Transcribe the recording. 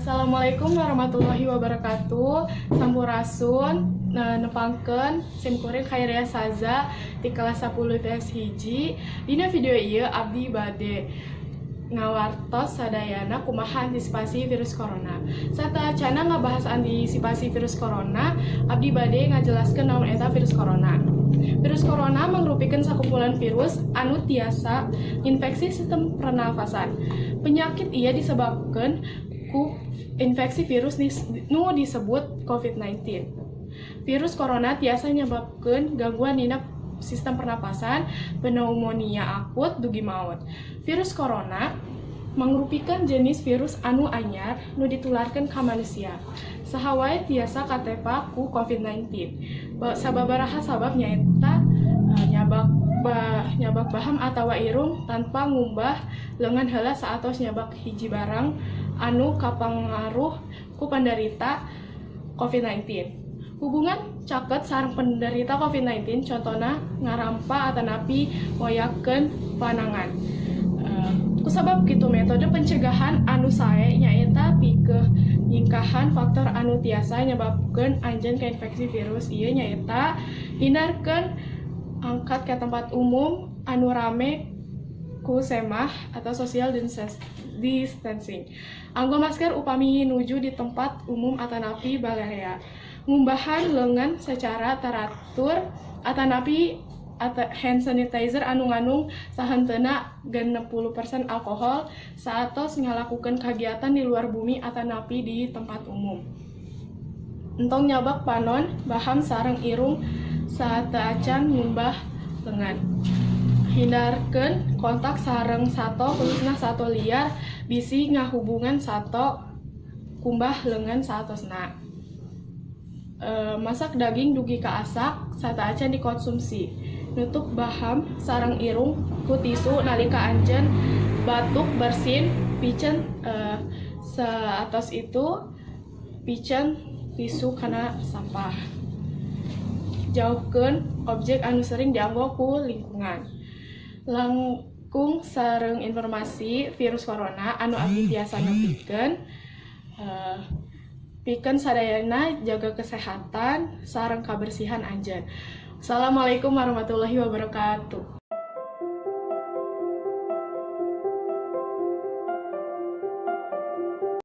Assalamualaikum warahmatullahi wabarakatuh. Sampurasun nepangkeun simkuring Khairia Saza di kelas 10 TS hiji. Dina video ieu abdi bade ngawartos sadayana kumaha antisipasi virus corona. Satacana ngabahas antisipasi virus corona, abdi bade ngajelaskeun naon eta virus corona. Virus corona mangrupikan sakumpulan virus anu tiasa infeksi sistem pernafasan. Penyakit ieu disebabkan ku infeksi virus nu disebut COVID-19. Virus corona tiasa nyebabkeun gangguan dina sistem pernapasan, pneumonia akut dugi maut. Virus corona mangrupikan jenis virus anu anyar nu ditularkeun ka manusia. Saha wae tiasa katepa ku COVID-19. Sababaraha sabab nyaeta nyabak baham atawa irung tanpa ngumbah leungeun heula saatos nyabak hiji barang anu kapangaruh ku penderita COVID-19. Hubungan caket sareng penderita COVID-19 contohna ngarampa atanapi moyakeun panangan. Kusabab kitu metode pencegahan anu sae nyaeta pikeun nyingkahan faktor anu tiasa nyababkeun anjeun ka infeksi virus ieu nyaeta hindarkeun angkat ke tempat umum anu rame ku semah atau social distancing. Anggo masker upami nuju di tempat umum atanapi balarea. Ngumbahan leungeun secara teratur atanapi hand sanitizer anu ngandung sahenteuna 60% alkohol saatos ngalakukeun kagiatan di luar bumi atanapi di tempat umum. Entong nyabak panon, baham sareng irung saat acan ngumbah leungeun. Hindarkeun kontak sareng sato khususna sato liar bisi ngahubungan sato kumbah leungeun saatosna. Masak daging dugi ka asak sata acan dikonsumsi. Nutup baham sareng irung ku tisu nalika anjeun batuk bersin piceun saatos itu piceun tisu kana sampah. Jauhkeun objek anu sering dianggo ku lingkungan. Langkung sareng informasi virus corona anu abdi tiasa nepikeun pikeun sadayana jaga kesehatan sareng kabersihan anjeun. Assalamualaikum warahmatullahi wabarakatuh.